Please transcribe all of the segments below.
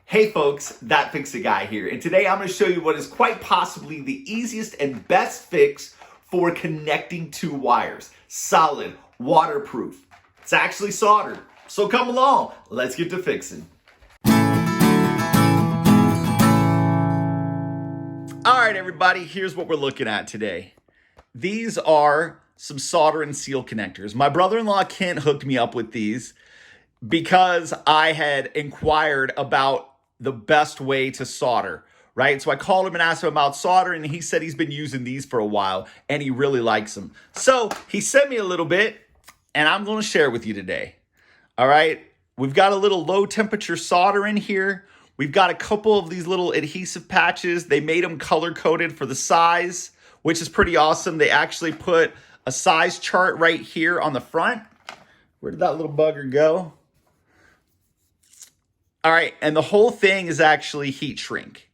Hey folks, That Fix It Guy here, and today I'm going to show you what is quite possibly the easiest and best fix for connecting two wires. Solid, waterproof. It's actually soldered. So come along, let's get to fixing. Alright everybody, here's what we're looking at today. These are some solder and seal connectors. My brother-in-law Kent hooked me up with these because I had inquired about the best way to solder, right? So I called him and asked him about solder, and he said he's been using these for a while and he really likes them. So he sent me a little bit and I'm going to share with you today. All right. We've got a little low temperature solder in here. We've got a couple of these little adhesive patches. They made them color coded for the size, which is pretty awesome. They actually put a size chart right here on the front. Where did that little bugger go? All right, and the whole thing is actually heat shrink.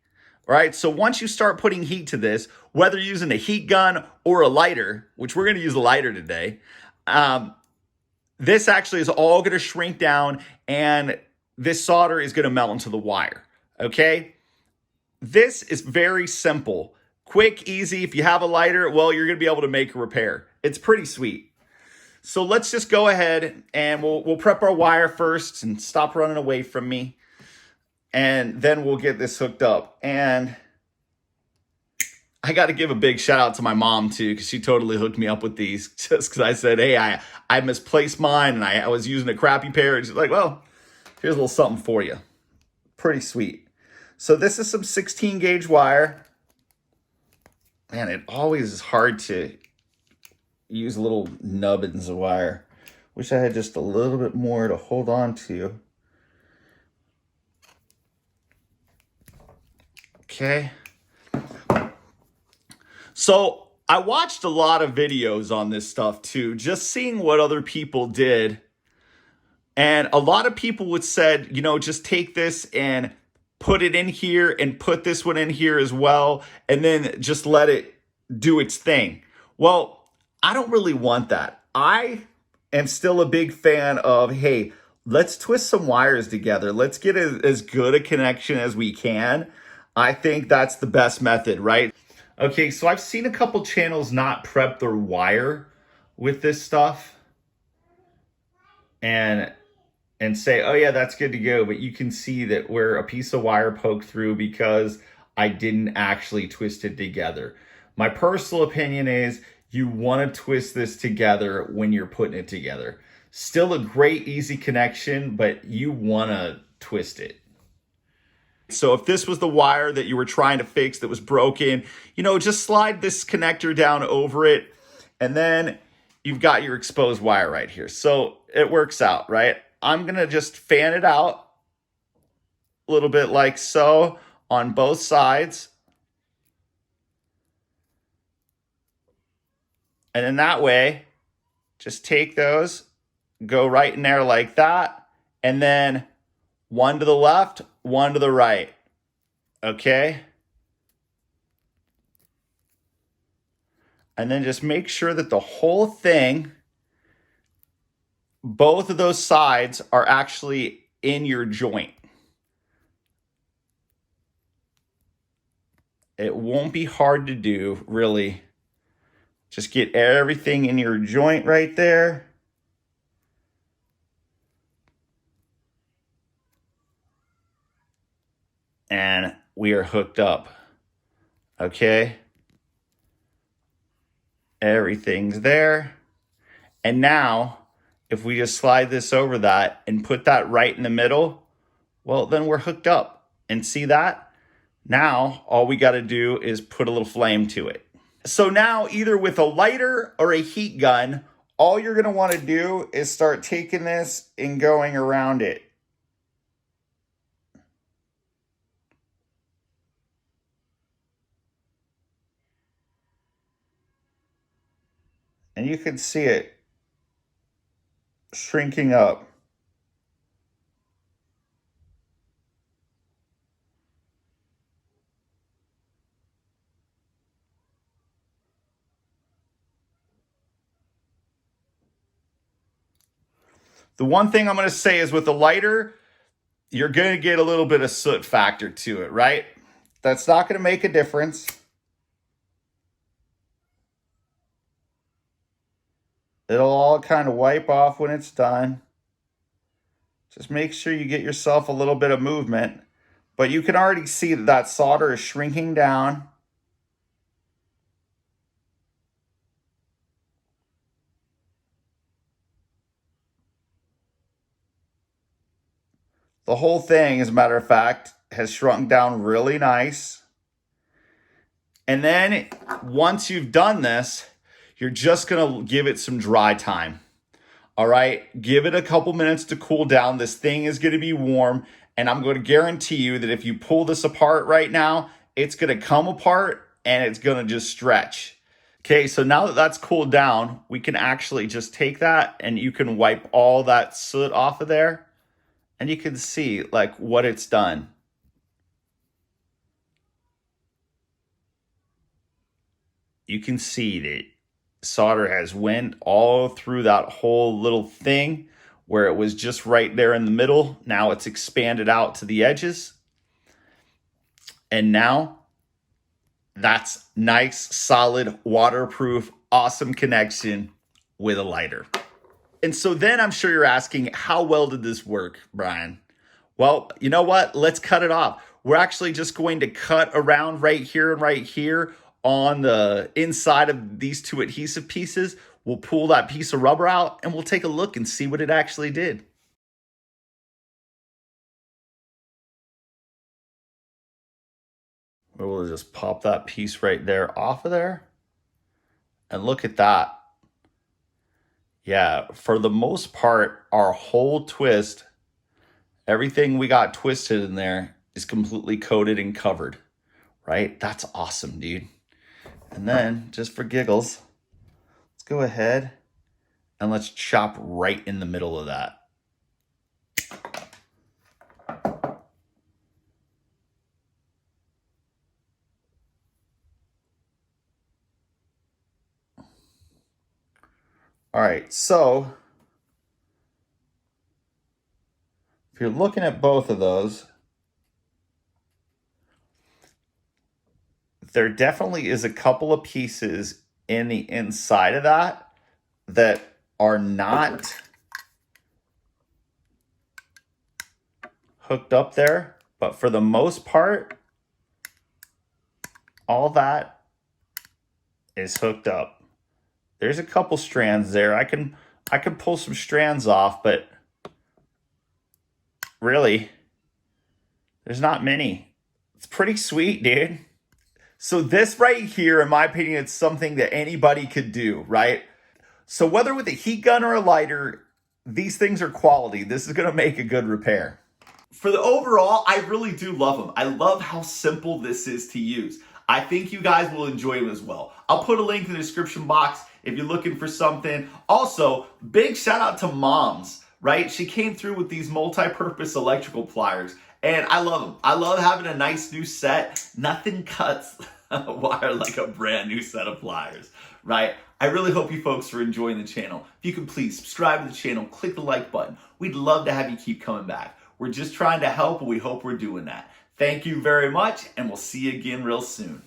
All right, so once you start putting heat to this, whether you're using a heat gun or a lighter, which we're going to use a lighter today, this actually is all going to shrink down and this solder is going to melt into the wire, okay? This is very simple, quick, easy. If you have a lighter, well, you're going to be able to make a repair. It's pretty sweet. So let's just go ahead and we'll prep our wire first and stop running away from me. And then we'll get this hooked up. And I got to give a big shout out to my mom too, because she totally hooked me up with these just because I said, hey, I misplaced mine and I was using a crappy pair. And she's like, well, here's a little something for you. Pretty sweet. So this is some 16 gauge wire. Man, it always is hard to use little nubbins of wire. Wish I had just a little bit more to hold on to. Okay. So I watched a lot of videos on this stuff too, just seeing what other people did. And a lot of people would said, you know, just take this and put it in here and put this one in here as well. And then just let it do its thing. Well, I don't really want that. I am still a big fan of, hey, let's twist some wires together. Let's get as good a connection as we can. I think that's the best method, right? Okay, so I've seen a couple channels not prep their wire with this stuff and say, oh yeah, that's good to go. But you can see that where a piece of wire poked through because I didn't actually twist it together. My personal opinion is you want to twist this together when you're putting it together. Still a great, easy connection, but you want to twist it. So if this was the wire that you were trying to fix that was broken, you know, just slide this connector down over it, and then you've got your exposed wire right here. So it works out, right? I'm going to just fan it out a little bit like so on both sides. And then that way, just take those, go right in there like that, and then one to the left, one to the right. Okay? And then just make sure that the whole thing, both of those sides are actually in your joint. It won't be hard to do, really. Just get everything in your joint right there. And we are hooked up. Okay? Everything's there. And now, if we just slide this over that and put that right in the middle, well, then we're hooked up. And see that? Now, all we got to do is put a little flame to it. So now, either with a lighter or a heat gun, all you're going to want to do is start taking this and going around it. And you can see it shrinking up. The one thing I'm going to say is with the lighter, you're going to get a little bit of soot factor to it, right? That's not going to make a difference. It'll all kind of wipe off when it's done. Just make sure you get yourself a little bit of movement. But you can already see that that solder is shrinking down. The whole thing, as a matter of fact, has shrunk down really nice. And then once you've done this, you're just going to give it some dry time. All right, give it a couple minutes to cool down. This thing is going to be warm, and I'm going to guarantee you that if you pull this apart right now, it's going to come apart and it's going to just stretch. Okay, so now that that's cooled down, we can actually just take that and you can wipe all that soot off of there, and you can see like what it's done. You can see that solder has went all through that whole little thing where it was just right there in the middle. Now it's expanded out to the edges. And now that's nice, solid, waterproof, awesome connection with a lighter. And so then I'm sure you're asking, how well did this work, Brian? Well, you know what? Let's cut it off. We're actually just going to cut around right here and right here on the inside of these two adhesive pieces. We'll pull that piece of rubber out and we'll take a look and see what it actually did. We'll just pop that piece right there off of there. And look at that. Yeah, for the most part, our whole twist, everything we got twisted in there is completely coated and covered, right? That's awesome, dude. And then, just for giggles, let's go ahead and let's chop right in the middle of that. All right, so if you're looking at both of those, there definitely is a couple of pieces in the inside of that are not hooked up there, but for the most part, all that is hooked up. There's a couple strands there. I can pull some strands off, but really, there's not many. It's pretty sweet, dude. So this right here, in my opinion, it's something that anybody could do, right? So whether with a heat gun or a lighter, these things are quality. This is going to make a good repair. For the overall, I really do love them. I love how simple this is to use. I think you guys will enjoy them as well. I'll put a link in the description box if you're looking for something. Also, big shout out to Moms, right? She came through with these multi-purpose electrical pliers, and I love them. I love having a nice new set. Nothing cuts wire like a brand new set of pliers, right? I really hope you folks are enjoying the channel. If you could please subscribe to the channel, click the like button. We'd love to have you keep coming back. We're just trying to help, and we hope we're doing that. Thank you very much, and we'll see you again real soon.